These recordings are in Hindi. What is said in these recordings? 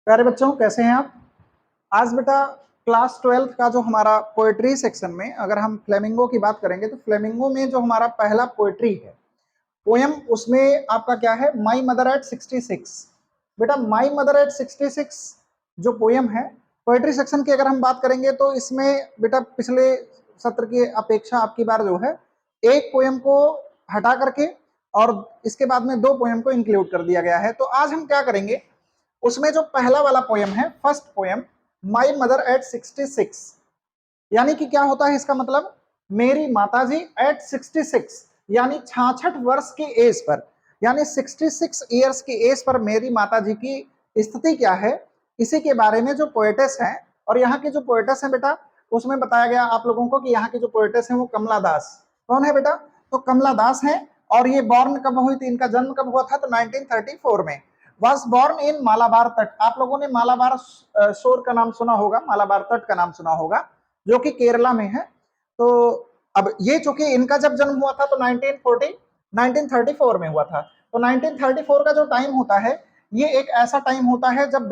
प्यारे बच्चों, कैसे हैं आप? आज बेटा क्लास 12th का जो हमारा पोएट्री सेक्शन में अगर हम फ्लेमिंगो की बात करेंगे तो फ्लेमिंगो में जो हमारा पहला पोएट्री है, पोयम, उसमें आपका क्या है, माई मदर एट 66। बेटा माई मदर एट 66 जो पोयम है, पोएट्री सेक्शन की अगर हम बात करेंगे तो इसमें बेटा पिछले सत्र की अपेक्षा आपकी बार जो है एक पोयम को हटा करके और इसके बाद में दो पोयम को इंक्लूड कर दिया गया है। तो आज हम क्या करेंगे, उसमें जो पहला वाला पोयम है, first poem, my mother eight 66, यानी कि क्या होता है इसका मतलब, मेरी माताजी एट 66 यानी 66 वर्ष की एज पर, यानी 66 ईयर्स की एज पर मेरी माताजी की स्थिति क्या है, इसी के बारे में जो पोएटेस हैं। और यहाँ की जो पोएटेस हैं बेटा, उसमें बताया गया आप लोगों को कि यहाँ की जो पोएटेस हैं वो कमला दास। कौन है बेटा? तो कमला दास हैं। और ये बॉर्न कब हुई थी, इनका जन्म कब हुआ था? तो 1934 में। वॉज बॉर्न इन मालाबार तट। आप लोगों ने मालाबार शोर का नाम सुना होगा, मालाबार तट का नाम सुना होगा, जो कि केरला में है। तो अब ये चूंकि इनका जब जन्म हुआ था तो 1934 में हुआ था। तो 1934 का जो टाइम होता है, ये एक ऐसा टाइम होता है जब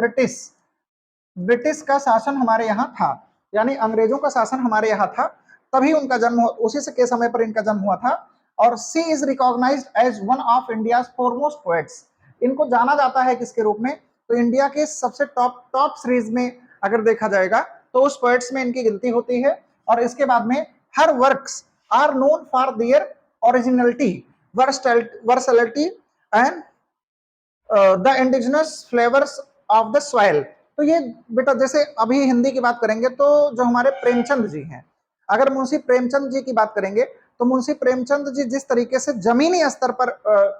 ब्रिटिश का शासन हमारे यहाँ था, यानी अंग्रेजों का शासन हमारे यहाँ था, तभी उनका जन्म, उसी से के समय पर इनका जन्म हुआ था। और she is recognized as one of India's foremost poets. इनको जाना जाता है किसके रूप में? तो इंडिया के सबसे टॉप सीरीज में अगर देखा जाएगा तो उस पोएट्स में इनकी गिनती होती है। और इसके बाद में her works are known for their originality, versatility and the indigenous flavours of the soil. तो ये बेटा जैसे अभी हिंदी की बात करेंगे तो जो हमारे प्रेमचंद जी हैं, अगर मुंशी प्रेमचंद जी की बात करेंगे तो मुंशी प्रेमचंद जी जिस तरीके से जमीनी स्तर पर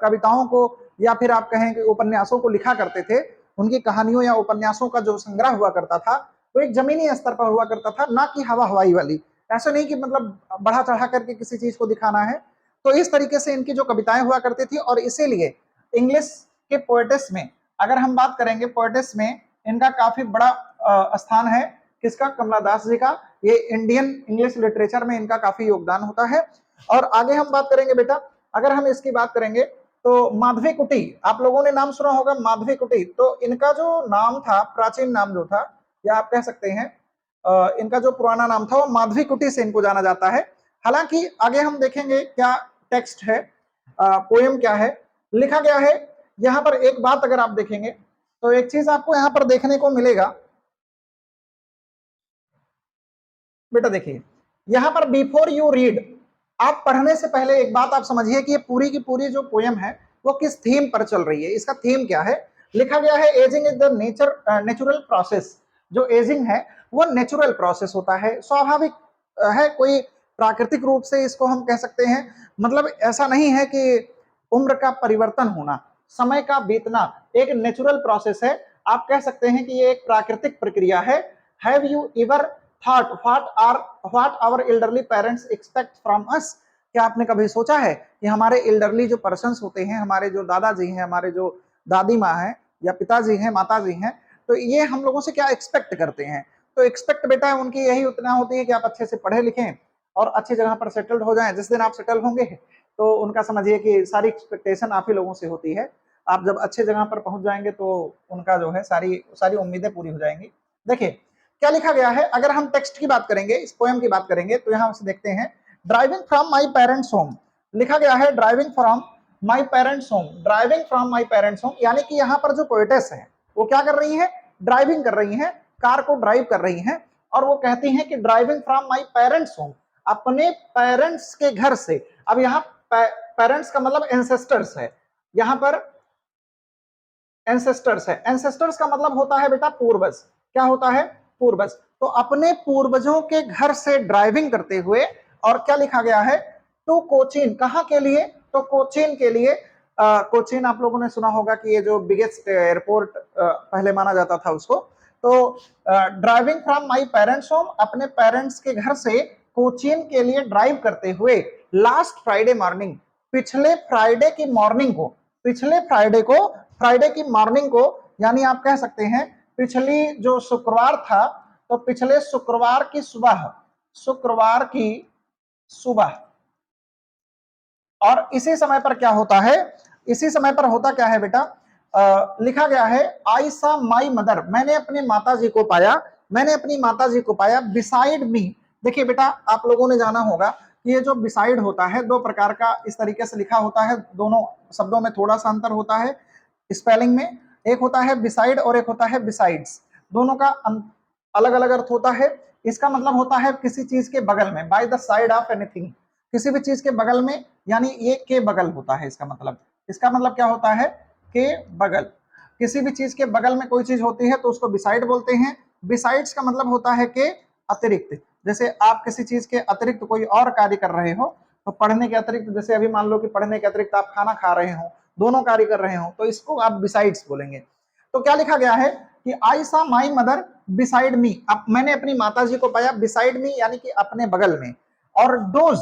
कविताओं को या फिर आप कहें कि उपन्यासों को लिखा करते थे, उनकी कहानियों या उपन्यासों का जो संग्रह हुआ करता था वो एक जमीनी स्तर पर हुआ करता था, ना कि हवा हवाई वाली। ऐसा नहीं कि मतलब बढ़ा चढ़ा करके किसी चीज को दिखाना है। तो इस तरीके से इनकी जो कविताएं हुआ करती थी, और इसीलिए इंग्लिश के पोएटिस में अगर हम बात करेंगे, पोएटिस में इनका काफी बड़ा स्थान है। किसका? कमला दास जी का। ये इंडियन इंग्लिश लिटरेचर में इनका काफी योगदान होता है। और आगे हम बात करेंगे बेटा, अगर हम इसकी बात करेंगे तो माधवी कुटी, आप लोगों ने नाम सुना होगा माधवी कुटी। तो इनका जो नाम था, प्राचीन नाम जो था, या आप कह सकते हैं इनका जो पुराना नाम था वो माधवी कुटी से इनको जाना जाता है। हालांकि आगे हम देखेंगे क्या टेक्स्ट है, पोएम क्या है, लिखा गया है। यहां पर एक बात अगर आप देखेंगे तो एक चीज आपको यहां पर देखने को मिलेगा बेटा, देखिए यहां पर बिफोर यू रीड, आप पढ़ने से पहले एक बात आप समझिए कि ये पूरी की पूरी जो पोएम है वो किस थीम पर चल रही है। इसका थीम क्या है? लिखा गया है ageing is the natural process. जो एजिंग है वो नेचुरल प्रोसेस होता है, स्वाभाविक है, कोई प्राकृतिक रूप से इसको हम कह सकते हैं। मतलब ऐसा नहीं है कि उम्र का परिवर्तन होना, समय का बीतना एक नेचुरल प्रोसेस है। आप कह सकते हैं कि ये एक प्राकृतिक प्रक्रिया है। Have you ever thought what our elderly parents expect from us? क्या आपने कभी सोचा है कि हमारे एल्डरली जो पर्सन्स होते हैं, हमारे जो दादाजी हैं, हमारे जो दादी माँ हैं या पिताजी हैं, माताजी हैं, तो ये हम लोगों से क्या एक्सपेक्ट करते हैं? तो एक्सपेक्ट बेटा उनकी यही उतना होती है कि आप अच्छे से पढ़े लिखें और अच्छी जगह पर सेटल्ड हो जाएं। जिस दिन आप सेटल होंगे तो उनका समझिए कि सारी एक्सपेक्टेशन आप ही लोगों से होती है। आप जब अच्छे जगह पर पहुंच जाएंगे तो उनका जो है सारी सारी उम्मीदें पूरी हो जाएंगी। देखिए क्या लिखा गया है, अगर हम टेक्स्ट की बात करेंगे, इस पोएम की बात करेंगे, तो यहां से देखते हैं driving from my parents home. लिखा गया है driving from my parents home, driving from my parents home, यानी कि यहाँ पर जो पोएटेस है वो क्या कर रही है? ड्राइविंग कर रही है, कार को ड्राइव कर रही है। और वो कहती हैं कि driving from my parents home, अपने पेरेंट्स के घर से। अब यहाँ पेरेंट्स का मतलब एंसेस्टर्स है, यहाँ पर एंसेस्टर्स है। एंसेस्टर्स का मतलब होता है बेटा पूर्वज। क्या होता है? पूर्वज। तो अपने पूर्वजों के घर से ड्राइविंग करते हुए, और क्या लिखा गया है? टू कोचीन, कहां के लिए? तो कोचीन के लिए। कोचीन आप लोगों ने सुना होगा कि ये जो बिगेस्ट एयरपोर्ट पहले माना जाता था उसको। तो driving from my parents home, अपने पेरेंट्स के घर से कोचीन के लिए ड्राइव करते हुए लास्ट फ्राइडे मॉर्निंग, पिछले फ्राइडे की मॉर्निंग को, पिछले फ्राइडे की मॉर्निंग को, यानी आप कह सकते हैं पिछली जो शुक्रवार था, तो पिछले शुक्रवार की सुबह। और इसी समय पर क्या होता है? इसी समय पर होता क्या है बेटा? लिखा गया है आई सा माई मदर, मैंने अपनी माता जी को पाया, मैंने अपनी माता जी को पाया बिसाइड मी। देखिए बेटा, आप लोगों ने जाना होगा कि ये जो बिसाइड होता है दो प्रकार का इस तरीके से लिखा होता है, दोनों शब्दों में थोड़ा सा अंतर होता है स्पेलिंग में। एक होता है बिसाइड और एक होता है बिसाइड्स, दोनों का अलग अलग अर्थ होता है। इसका मतलब होता है किसी चीज के बगल में, by the side of anything, किसी भी चीज के बगल में, यानी ये के बगल होता है इसका मतलब। इसका मतलब क्या होता है? के बगल। किसी भी चीज के बगल में कोई चीज होती है तो उसको बिसाइड बोलते हैं। बिसाइड्स का मतलब होता है के अतिरिक्त। जैसे आप किसी चीज के अतिरिक्त कोई और कार्य कर रहे हो, तो पढ़ने के अतिरिक्त, जैसे अभी मान लो कि पढ़ने के अतिरिक्त आप खाना खा रहे हो, दोनों कार्य कर रहे हो, तो इसको आप बिसाइड्स बोलेंगे। तो क्या लिखा गया है कि आई सा माई मदर बिसाइड मी, अब मैंने अपनी माता जी को पाया बिसाइड मी यानी कि अपने बगल में। और dose,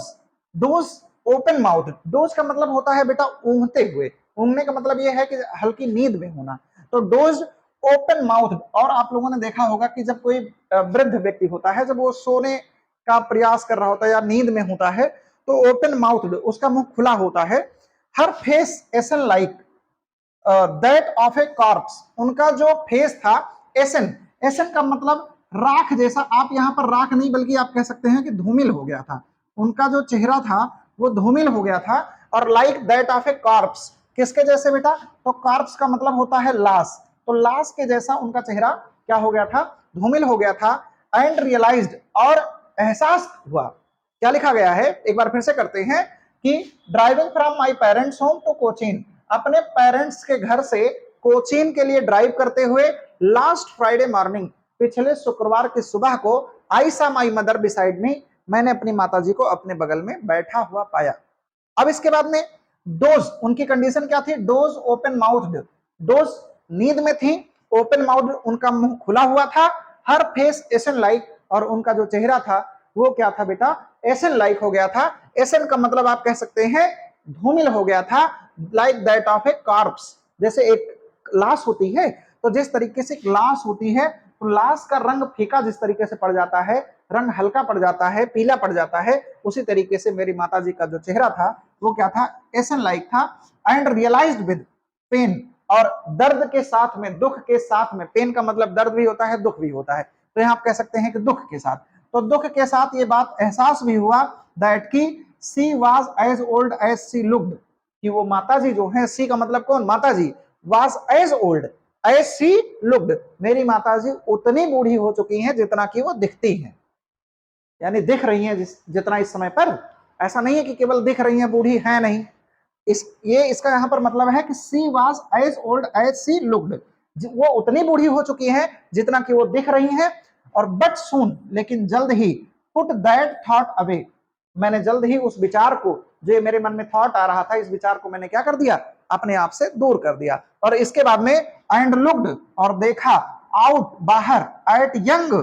dose open mouth, dose का मतलब होता है बेटा ऊँघते हुए, ऊँघने का मतलब यह है कि हल्की नींद में होना। तो डोज ओपन माउथ। और आप लोगों ने देखा होगा कि जब कोई वृद्ध व्यक्ति होता है, जब वो सोने का प्रयास कर रहा होता है या नींद में होता है, तो ओपन माउथ, उसका मुंह खुला होता है। Her face ashen like that of a corpse, उनका जो फेस था एसन, एसन का मतलब राख जैसा, आप यहां पर राख नहीं बल्कि आप कह सकते हैं कि धूमिल हो गया था, उनका जो चेहरा था वो धूमिल हो गया था। और like that of a corps, किसके जैसे बेटा? तो कॉर्प्स का मतलब होता है लाश, तो लाश के जैसा उनका चेहरा क्या हो गया था? धूमिल हो गया था। एंड रियलाइज्ड, और एहसास हुआ। क्या लिखा गया है एक बार फिर से करते हैं कि driving from my parents home to Cochin, अपने पेरेंट्स के घर से कोचीन के लिए ड्राइव करते हुए लास्ट फ्राइडे मॉर्निंग, पिछले शुक्रवार की सुबह को, आई सा माई मदर बिसाइड मी, मैंने अपनी माताजी को अपने बगल में बैठा हुआ पाया। अब इसके बाद में डोज, उनकी कंडीशन क्या थी? डोज ओपन माउथड, डोज नींद में थी, ओपन माउथ उनका मुंह खुला हुआ था। हर फेस एसन लाइक, और उनका जो चेहरा था वो क्या था बेटा? एसन लाइक हो गया था। एसन का मतलब आप कह सकते हैं धूमिल हो गया था। Like that of a corps, जैसे एक लाश होती है, तो जिस तरीके से लाश होती है तो लाश का रंग फीका जिस तरीके से पड़ जाता है, रंग हल्का पड़ जाता है, पीला पड़ जाता है, उसी तरीके से मेरी माताजी का जो चेहरा था वो क्या था? एसन लाइक था। एंड रियलाइज्ड विद पेन, और दर्द के साथ में, दुख के साथ में, पेन का मतलब दर्द भी होता है दुख भी होता है, तो यहां आप कह सकते हैं कि दुख के साथ, तो दुख के साथ ये बात एहसास भी हुआ दैट की she was as old as she looked, कि वो माताजी जो है, सी का मतलब कौन? माताजी, was as old as she looked, मेरी माताजी उतनी बूढ़ी हो चुकी हैं जितना कि वो दिखती हैं, यानी दिख रही हैं जितना इस समय पर। ऐसा नहीं है कि केवल दिख रही हैं, बूढ़ी है नहीं। ये इसका यहां पर मतलब है कि she was as old as she looked, वो उतनी बूढ़ी हो चुकी हैं जितना कि वो दिख रही हैं। और बट सून, लेकिन जल्द ही, पुट दैट थॉट अवे, मैंने जल्द ही उस विचार को, जो मेरे मन में थॉट आ रहा था, इस विचार को मैंने क्या कर दिया? अपने आप से दूर कर दिया। और इसके बाद में एंड लुक्ड, और देखा, आउट बाहर, एट यंग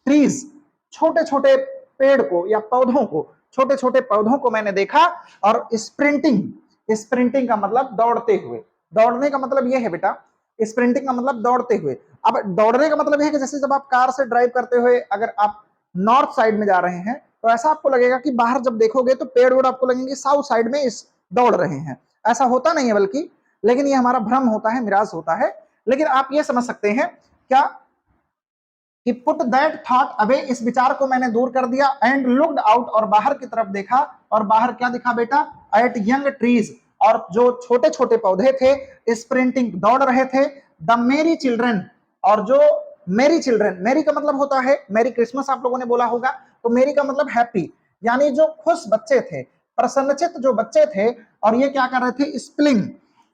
ट्रीज, छोटे छोटे पेड़ को या पौधों को, छोटे छोटे पौधों को मैंने देखा। और स्प्रिंटिंग, स्प्रिंटिंग का मतलब दौड़ते हुए, दौड़ने का मतलब यह है बेटा, स्प्रिंटिंग का मतलब दौड़ते हुए। अब दौड़ने का मतलब यह है कि जैसे जब आप कार से ड्राइव करते हुए अगर आप नॉर्थ साइड में जा रहे हैं तो ऐसा आपको लगेगा कि बाहर जब देखोगे तो पेड़ वेड़ आपको लगेंगे साउथ साइड में इस दौड़ रहे हैं, ऐसा होता नहीं है बल्कि, लेकिन ये हमारा भ्रम होता है, मिराज होता है। लेकिन आप ये समझ सकते हैं क्या कि पुट दैट थॉट अवे, इस विचार को मैंने दूर कर दिया। एंड लुक्ड आउट, और बाहर की तरफ देखा, और बाहर क्या दिखा बेटा? एट यंग ट्रीज, और जो छोटे छोटे पौधे थे स्प्रिंटिंग दौड़ रहे थे। द मेरी चिल्ड्रन, और जो मेरी चिल्ड्रन, मेरी का मतलब होता है मेरी क्रिसमस, आप लोगों ने बोला होगा, तो मेरी का मतलब हैप्पी, यानी जो खुश बच्चे थे, प्रसन्नचित जो बच्चे थे, और ये क्या कर रहे थे? Spilling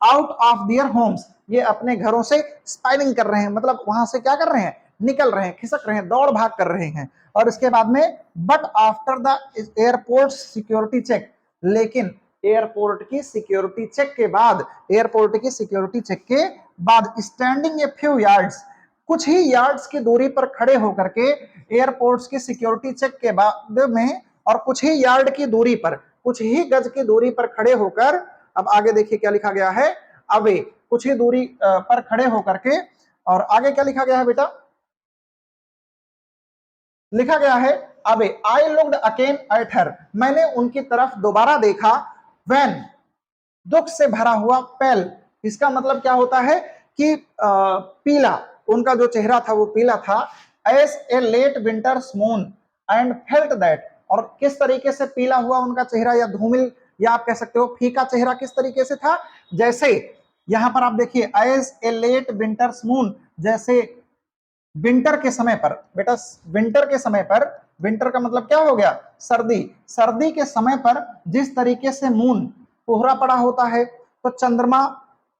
out of their homes, ये अपने घरों से स्पाइलिंग कर रहे हैं, मतलब वहां से क्या कर रहे हैं? निकल रहे हैं, खिसक रहे हैं, दौड़ भाग कर रहे हैं। और इसके बाद में but after the airport security check, लेकिन एयरपोर्ट की सिक्योरिटी चेक के बाद, एयरपोर्ट की सिक्योरिटी चेक के बाद, स्टैंडिंग ए फ्यू यार्ड्स, कुछ ही यार्ड्स की दूरी पर खड़े होकर के, एयरपोर्ट्स की सिक्योरिटी चेक के बाद में, और कुछ ही यार्ड की दूरी पर, कुछ ही गज की दूरी पर खड़े होकर, अब आगे देखिए क्या लिखा गया है? अवे, कुछ ही दूरी पर खड़े होकर के, और आगे क्या लिखा गया है बेटा? लिखा गया है अबे, I looked again at her, मैंने उनकी तरफ दोबारा देखा। व्हेन, दुख से भरा हुआ, पेल, इसका मतलब क्या होता है? कि पीला, उनका जो चेहरा था वो पीला था, as a late winter's moon and felt that, और किस तरीके से पीला हुआ उनका चेहरा या धूमिल या आप कह सकते हो फीका चेहरा किस तरीके से था, जैसे यहां पर आप देखिए as a late winter's moon, जैसे विंटर के समय पर, बेटा विंटर के समय पर, विंटर का मतलब क्या हो गया, सर्दी, सर्दी के समय पर जिस तरीके से मून कोहरा पड़ा होता है तो चंद्रमा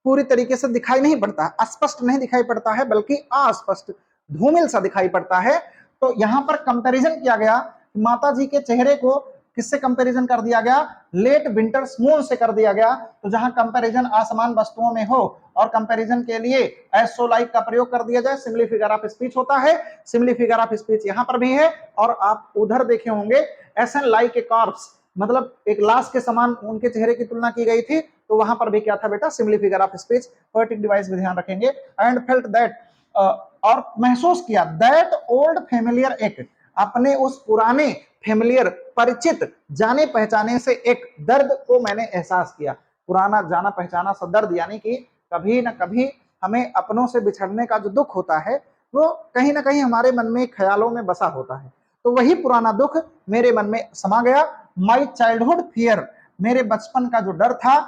पूरी तरीके से दिखाई नहीं पड़ता, अस्पष्ट नहीं दिखाई पड़ता है, बल्कि अस्पष्ट धूमिल सा दिखाई पड़ता है। तो यहां पर कंपैरिजन किया गया, माता जी के चेहरे को किससे कंपैरिजन कर दिया गया, लेट विंटर्स मून से कर दिया गया। तो जहां कंपैरिजन आसमान वस्तुओं में हो और कंपैरिजन के लिए एज सो लाइक का प्रयोग कर दिया जाए, सिमिली फिगर ऑफ स्पीच होता है। सिमिली फिगर ऑफ स्पीच यहां पर भी है, और आप उधर देखे होंगे ashen like a corpse, मतलब एक लाश के समान उनके चेहरे की तुलना की गई थी, तो वहां पर भी क्या था बेटा, simile figure of speech. Poetic device भी ध्यान रखेंगे। एंड फेल्ट दैट, और महसूस किया, दैट ओल्ड फेमिलियर एक, अपने उस पुराने फेमिलियर परिचित जाने पहचाने से एक दर्द को मैंने एहसास किया। पुराना जाना पहचाना सा दर्द, यानी कि कभी ना कभी हमें अपनों से बिछड़ने का जो दुख होता है वो कहीं ना कहीं हमारे मन में ख्यालों में बसा होता है, तो वही पुराना दुख मेरे मन में समा गया। माई चाइल्डहुड फियर, मेरे बचपन का जो डर था,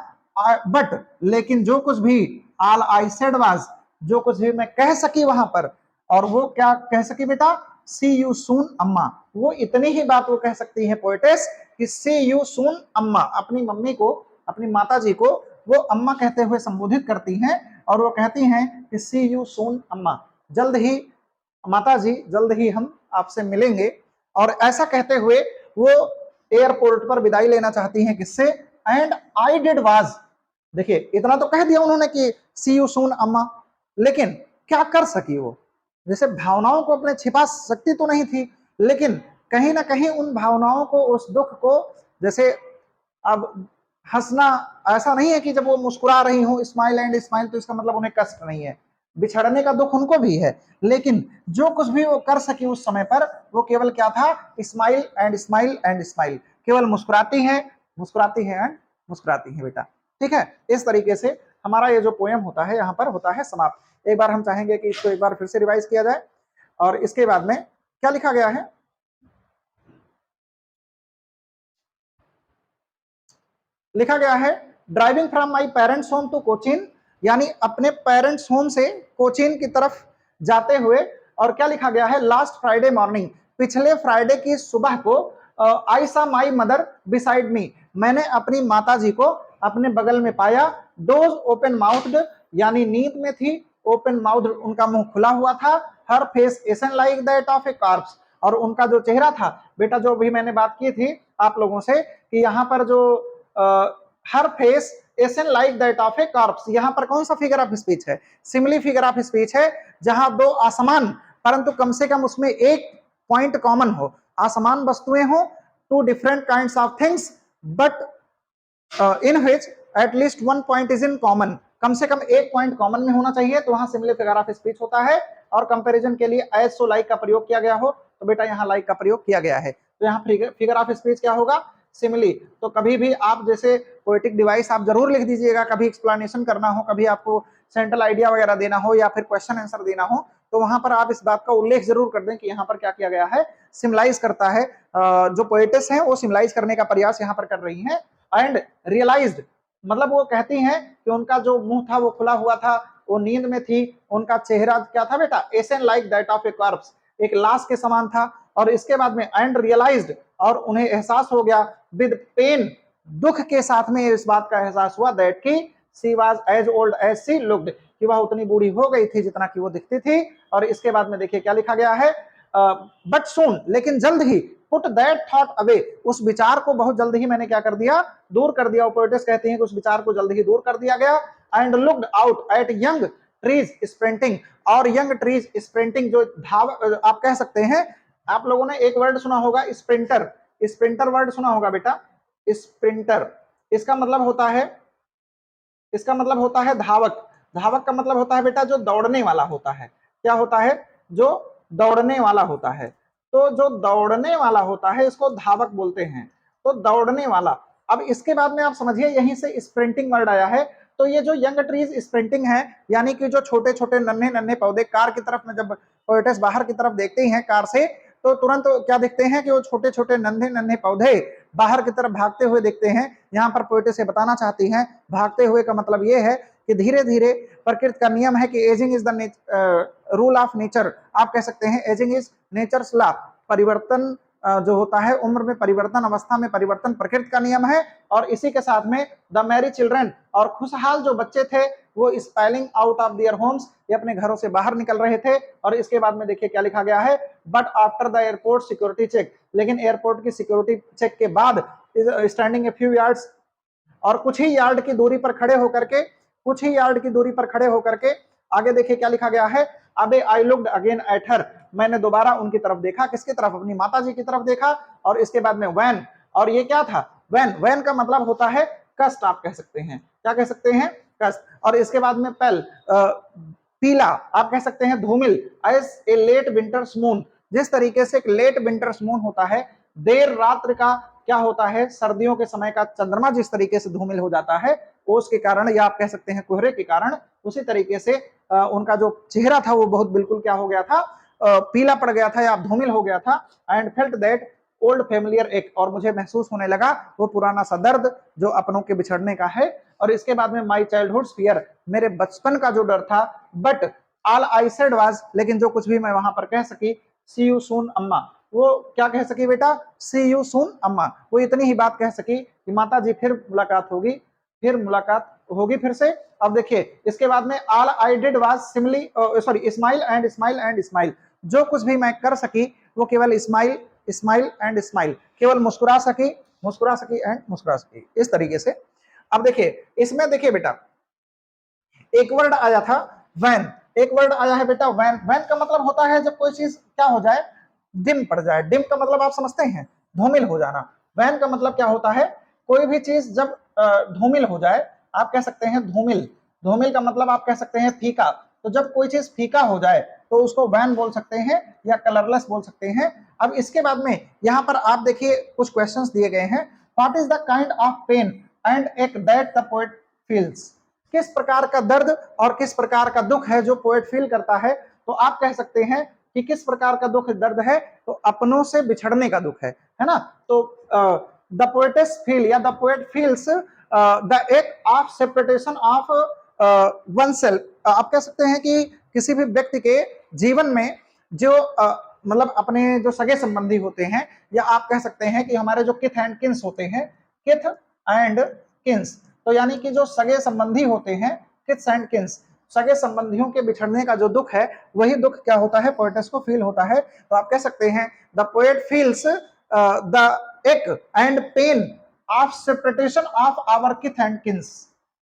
बट लेकिन जो कुछ भी, ऑल आई सेड वाज, जो कुछ भी मैं कह सकी वहां पर, और वो क्या कह सकी बेटा, सी यू सून अम्मा, वो इतनी ही बात वो कह सकती है पोएटेस कि सी यू सून अम्मा, अपनी मम्मी को, अपनी माता जी को वो अम्मा कहते हुए संबोधित करती हैं, और वो कहती हैं कि सी यू सून अम्मा, जल्द ही माता जी, जल्द ही हम आपसे मिलेंगे। और ऐसा कहते हुए वो एयरपोर्ट पर विदाई लेना चाहती हैं, किससे, एंड आई डिड वाज, देखिए इतना तो कह दिया उन्होंने कि सी यू सून अम्मा, लेकिन क्या कर सकी वो, जैसे भावनाओं को अपने छिपा सकती तो नहीं थी, लेकिन कहीं ना कहीं उन भावनाओं को, उस दुख को, जैसे अब हंसना ऐसा नहीं है कि जब वो मुस्कुरा रही हो स्माइल एंड स्माइल तो इसका मतलब उन्हें कष्ट नहीं है, बिछड़ने का दुख उनको भी है, लेकिन जो कुछ भी वो कर सकी उस समय पर वो केवल क्या था, smile and smile and smile, केवल मुस्कुराती है, मुस्कुराती है एंड मुस्कुराती है बेटा। ठीक है, इस तरीके से हमारा ये जो पोएम होता है यहाँ पर होता है समाप्त। एक बार हम चाहेंगे कि इसको एक बार फिर से रिवाइज किया जाए, और इसके बाद में क्या लिखा गया है, लिखा गया है driving from my parents home to Cochin, यानी अपने पेरेंट्स होम से कोचीन की तरफ जाते हुए, और क्या लिखा गया है, लास्ट फ्राइडे मॉर्निंग, पिछले फ्राइडे की सुबह को, आई सा माई मदर बिसाइड मी, मैंने अपनी माता जी को अपने बगल में पाया, डोज ओपन माउथड, यानी नींद में थी, ओपन माउथ उनका मुंह खुला हुआ था, her face ashen like that of a corpse, और उनका जो चेहरा था बेटा, जो भी मैंने बात की थी आप लोगों से कि यहाँ पर जो her face ashen like that of a corpse, यहां पर कौन सा फिगर ऑफ स्पीच है, सिमिली फिगर ऑफ स्पीच है, जहां दो आसमान, परंतु कम से कम उसमें एक पॉइंट कॉमन हो, आसमान वस्तुएं हो, two different kinds of things, but in which at least one point is in common, कम से कम एक पॉइंट कॉमन में होना चाहिए, तो वहां सिमिली फिगर ऑफ स्पीच होता है। और कंपैरिजन के लिए एज सो लाइक का प्रयोग किया गया हो, तो बेटा यहाँ लाइक का प्रयोग किया गया है, तो यहाँ फिगर ऑफ स्पीच क्या होगा, सिमिली। तो कभी भी आप जैसे पोएटिक डिवाइस आप जरूर लिख दीजिएगा, कभी एक्सप्लेनेशन करना हो, कभी आपको सेंट्रल आइडिया वगैरह देना हो, या फिर क्वेश्चन आंसर देना हो, तो वहां पर आप इस बात का उल्लेख जरूर कर दें कि यहाँ पर क्या किया गया है, सिमलाइज करता है, जो पोएटिस हैं वो सिमलाइज करने का प्रयास यहाँ पर कर रही हैं। एंड रियलाइज्ड, मतलब वो कहती हैं कि उनका जो मुंह था वो खुला हुआ था, वो नींद में थी, उनका चेहरा क्या था बेटा, ashen like that of a corpse, एक लाश के समान था। और इसके बाद में एंड रियलाइज्ड, और उन्हें एहसास हो गया, विद पेन, दुख के साथ में इस बात का एहसास हुआ, दैट की she was as old as she looked, कि वह उतनी बूढ़ी हो गई थी जितना कि वो दिखती थी। और इसके बाद में देखिए क्या लिखा गया है, बट सून, लेकिन जल्द ही, पुट दैट थॉट अवे, उस विचार को बहुत जल्द ही मैंने क्या कर दिया, दूर कर दिया। पोएटिस कहती हैं कि उस विचार को जल्द ही दूर कर दिया गया। And looked out at young trees sprinting, और यंग ट्रीज स्प्रिंटिंग, जो धाव आप कह सकते हैं, आप लोगों ने एक वर्ड सुना होगा स्प्रिंटर, स्प्रिंटर वर्ड सुना होगा बेटा, स्प्रिंटर, इसका मतलब होता है, इसका मतलब होता है धावक, धावक का मतलब होता है बेटा जो दौड़ने वाला होता है, क्या होता है, जो दौड़ने वाला होता है, तो जो दौड़ने वाला होता है इसको धावक बोलते हैं, तो दौड़ने वाला। अब इसके बाद में आप समझिए यहीं से स्प्रिंटिंग वर्ड आया है, तो ये जो यंग ट्रीज स्प्रिंटिंग है, यानी कि जो छोटे छोटे नन्हे नन्हे पौधे, कार की तरफ में जब पोएटिस बाहर की तरफ देखते हैं कार से, तो तुरंत क्या देखते हैं कि वो छोटे छोटे नन्हे नन्हे पौधे बाहर की तरफ भागते हुए देखते हैं। यहाँ पर पोएटिस ये बताना चाहती हैं, भागते हुए का मतलब ये है कि धीरे धीरे, प्रकृति का नियम है कि ageing is the rule of nature, आप कह सकते हैं एजिंग इज नेचर्स लॉ, परिवर्तन जो होता है उम्र में परिवर्तन, अवस्था में परिवर्तन प्रकृति का नियम है। और इसी के साथ में द मैरी चिल्ड्रन, और खुशहाल जो बच्चे थे वो spelling out of their Holmes, ये अपने घरों से बाहर निकल रहे थे। और इसके बाद में देखिए क्या लिखा गया है, but after the airport security check, लेकिन एयरपोर्ट की सिक्योरिटी चेक के बाद स्टैंडिंग ए फ्यू यार्ड्स, और कुछ ही यार्ड की दूरी पर खड़े होकर के, कुछ ही यार्ड की दूरी पर खड़े होकर के आगे देखिए क्या लिखा गया है, अबे I looked again at her, मैंने दोबारा उनकी तरफ देखा, किसकी तरफ, अपनी माता जी की तरफ देखा। और इसके बाद में वैन, और ये क्या था, वैन, वैन का मतलब होता है कष्ट, आप कह सकते हैं, क्या कह सकते हैं, कष्ट। और इसके बाद में पेल, पीला, आप कह सकते हैं धूमिल, as a late winter's moon, जिस तरीके से एक लेट विंटर्स मून होता है, देर रात्रि का क्या होता है, सर्दियों के समय का चंद्रमा जिस तरीके से धूमिल हो जाता है ओस के कारण, या आप कह सकते हैं कोहरे के कारण, उसी तरीके से उनका जो चेहरा था वो बहुत बिल्कुल क्या हो गया था, पीला पड़ गया था या धूमिल हो गया था। And felt that old familiar एक, और मुझे महसूस होने लगा वो पुराना सा दर्द जो अपनों के बिछड़ने का है। और इसके बाद में माई चाइल्डहुड फियर, मेरे बचपन का जो डर था, but all I said was, लेकिन जो कुछ भी मैं वहां पर कह सकी, सी यू सून अम्मा, वो क्या कह सकी बेटा, सी यू सून अम्मा, वो इतनी ही बात कह सकी कि माता जी फिर मुलाकात होगी, फिर मुलाकात होगी फिर से। अब देखिए इसके बाद में all I did was simply sorry smile and smile and smile, जो कुछ भी मैं कर सकी वो केवल स्माइल, स्माइल एंड स्माइल, केवल मुस्कुरा सकी, मुस्कुरा सकी एंड मुस्कुरा सकी, इस तरीके से। अब देखिए इसमें देखिए बेटा एक वर्ड आया था वैन, एक वर्ड आया है बेटा वैन, वैन का मतलब होता है जब कोई चीज क्या हो जाए, डिम पड़ जाए, डिम का मतलब आप समझते हैं धूमिल हो जाना। वैन का मतलब क्या होता है, कोई भी चीज जब धूमिल हो जाए, आप कह सकते हैं धूमिल, धूमिल का मतलब आप कह सकते हैं फीका, तो जब कोई चीज फीका हो जाए तो उसको वैन बोल सकते हैं या कलरलेस बोल सकते हैं। अब इसके बाद में यहाँ पर आप देखिए कुछ क्वेश्चंस दिए गए हैं, what is the kind of pain and ache that the poet feels, किस प्रकार का दर्द और किस प्रकार का दुख है जो पोएट फील करता है। तो आप कह सकते हैं कि किस प्रकार का दुख दर्द है, तो अपनों से बिछड़ने का दुख है ना। तो द पोएटेस फील या the poet feels the act of separation of one self, आप कह सकते हैं कि किसी भी व्यक्ति के जीवन में जो मतलब अपने जो सगे संबंधी होते हैं, या आप कह सकते हैं कि हमारे जो किथ एंड किन्स होते हैं, किथ एंड किन्स, तो यानी कि जो सगे संबंधी होते हैं, किथ्स एंड किन्स, सगे संबंधियों के बिछड़ने का जो दुख है, वही दुख क्या होता है, पोएटस को फील होता है। तो आप कह सकते हैं the poet feels the ache and pain of separation of our kith and kins,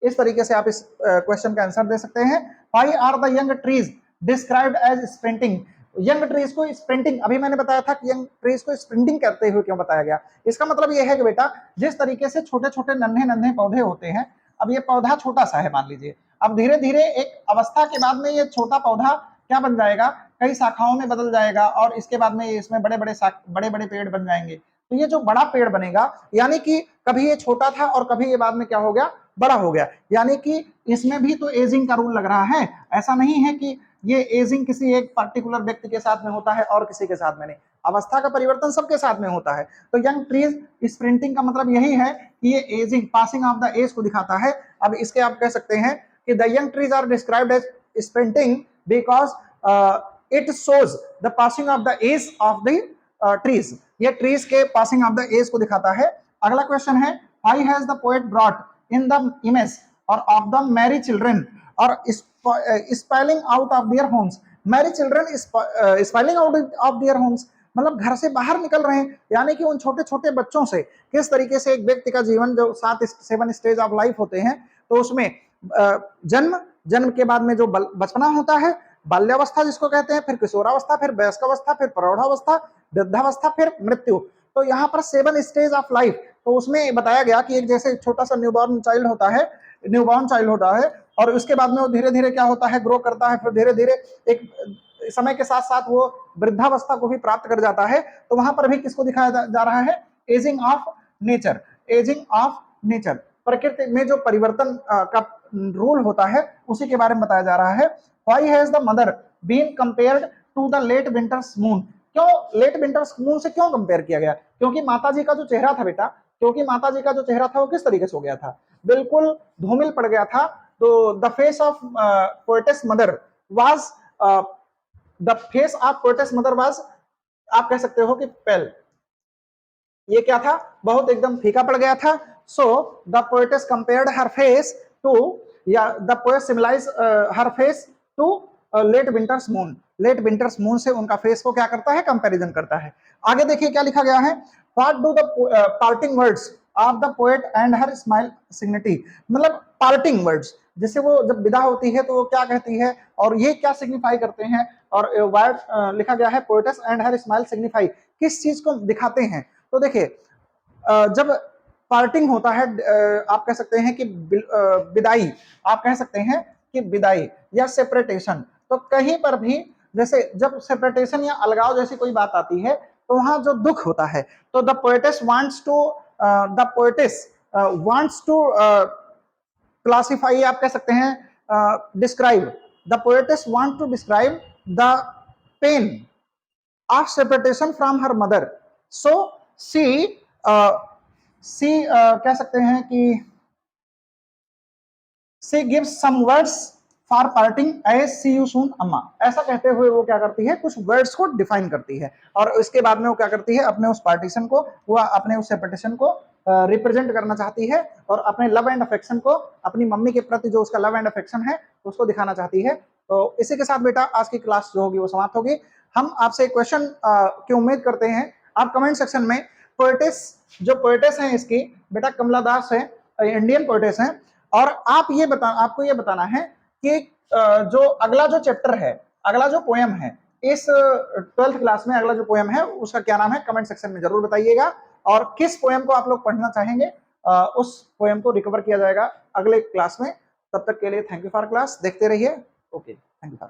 इस तरीके से आप इस क्वेश्चन का आंसर दे सकते हैं। Why are the young trees described as sprinting, young trees को स्प्रिंटिंग, अभी मैंने बताया था कि यंग ट्रीज को स्प्रिंटिंग करते हुए क्यों बताया गया, इसका मतलब यह है कि बेटा जिस तरीके से छोटे छोटे नन्हे नन्हे पौधे होते हैं, अब ये पौधा छोटा सा है मान लीजिए, अब धीरे धीरे एक अवस्था के बाद में ये छोटा पौधा क्या बन जाएगा, कई शाखाओं में बदल जाएगा, और इसके बाद में इसमें बड़े बड़े पेड़ बन जाएंगे। तो ये जो बड़ा पेड़ बनेगा, यानी कि कभी ये छोटा था और कभी ये बाद में क्या हो गया, बड़ा हो गया, यानी कि इसमें भी तो एजिंग का रूल लग रहा है। ऐसा नहीं है कि ये एजिंग किसी एक पर्टिकुलर व्यक्ति के साथ में होता है और किसी के साथ में नहीं, अवस्था का परिवर्तन सबके साथ में होता है। तो यंग ट्रीज स्प्रिंटिंग का मतलब यही है कि ये ageing, passing of the age को दिखाता है। अब इसके आप कह सकते हैं कि the young trees are described as sprinting because it shows the passing of the age of the trees, ये ट्रीज के पासिंग ऑफ द एज को दिखाता है। अगला क्वेश्चन है, why has the poet brought in the image और ऑफ द मैरी चिल्ड्रन और spelling out of their homes, merry children spelling out of their homes, मतलब घर से बाहर निकल रहे हैं, यानी कि उन छोटे छोटे बच्चों से किस तरीके से एक व्यक्ति का जीवन, जो 7 स्टेज ऑफ लाइफ होते हैं, तो उसमें जन्म, जन्म के बाद में जो बचपना होता है, बाल्यावस्था जिसको कहते हैं, फिर किशोरावस्था, फिर वयस्कावस्था, फिर प्रौढ़ावस्था, वृद्धावस्था, फिर मृत्यु। तो यहाँ पर 7 स्टेज ऑफ लाइफ, तो उसमें बताया गया कि एक जैसे छोटा सा न्यूबॉर्न चाइल्ड होता है, न्यूबॉर्न चाइल्ड होता है, और उसके बाद में वो धीरे धीरे क्या होता है, ग्रो करता है, फिर धीरे धीरे एक समय के साथ साथ वो वृद्धावस्था को भी प्राप्त कर जाता है। तो वहां पर भी किसको दिखाया जा रहा है, ageing of nature, ageing of nature, प्रकृति में जो परिवर्तन का रूल होता है उसी के बारे में बताया जा रहा है। Why has the mother been compared to the late winter's moon? क्यों लेट विंटर्स मून से क्यों कंपेयर किया गया? क्योंकि माता जी का जो चेहरा था बेटा, क्योंकि माता जी का जो चेहरा था वो किस तरीके से हो गया था, बिल्कुल धूमिल पड़ गया था। तो the face of poetess mother was, the face of poetess mother was, आप कह सकते हो कि पेल, ये क्या था, बहुत एकदम फीका पड़ गया था। So the poetess compared her face to, या the poet symbolize her face to late winter's moon, late winter's moon से उनका फेस को क्या करता है, कंपैरिजन करता है। आगे देखिए क्या लिखा गया है, what do the parting words of the poet and her smile signify? मतलब पार्टिंग वर्ड्स, जैसे वो जब विदा होती है तो वो क्या कहती है और ये क्या सिग्निफाई करते हैं, और वर्ड लिखा गया है poets and her smile signify, किस चीज को दिखाते हैं। तो देखिए जब पार्टिंग होता है, आप कह सकते हैं कि विदाई, आप कह सकते हैं कि विदाई या सेपरेटेशन, तो कहीं पर भी जैसे जब सेपरेटेशन या अलगाव जैसी कोई बात आती है तो वहां जो दुख होता है, तो the poetess wants to, the poetess wants to classify, आप कह सकते हैं describe, the poetess want to describe the pain of separation from her mother. So she कह सकते हैं कि she gives some words for parting as see you soon अम्मा, ऐसा कहते हुए वो क्या करती है, कुछ वर्ड्स को डिफाइन करती है, और इसके बाद में वो क्या करती है, अपने उस पार्टीशन को, वो अपने उस सेपरेटेशन को रिप्रेजेंट करना चाहती है, और अपने लव एंड अफेक्शन को, अपनी मम्मी के प्रति जो उसका लव एंड अफेक्शन है उसको दिखाना चाहती है। तो इसी के साथ बेटा आज की क्लास जो होगी वो समाप्त होगी। हम आपसे क्वेश्चन की उम्मीद करते हैं, आप कमेंट सेक्शन में पोएटेस, जो पोएटेस हैं इसकी बेटा कमला दास है, इंडियन पोएटेस हैं, और आपको ये बताना है कि जो अगला जो चैप्टर है, अगला जो पोएम है इस 12th क्लास में, अगला जो पोएम है उसका क्या नाम है, कमेंट सेक्शन में जरूर बताइएगा, और किस पोएम को आप लोग पढ़ना चाहेंगे उस पोएम को रिकवर किया जाएगा अगले क्लास में। तब तक के लिए थैंक यू फॉर क्लास, देखते रहिए। Okay, thank you for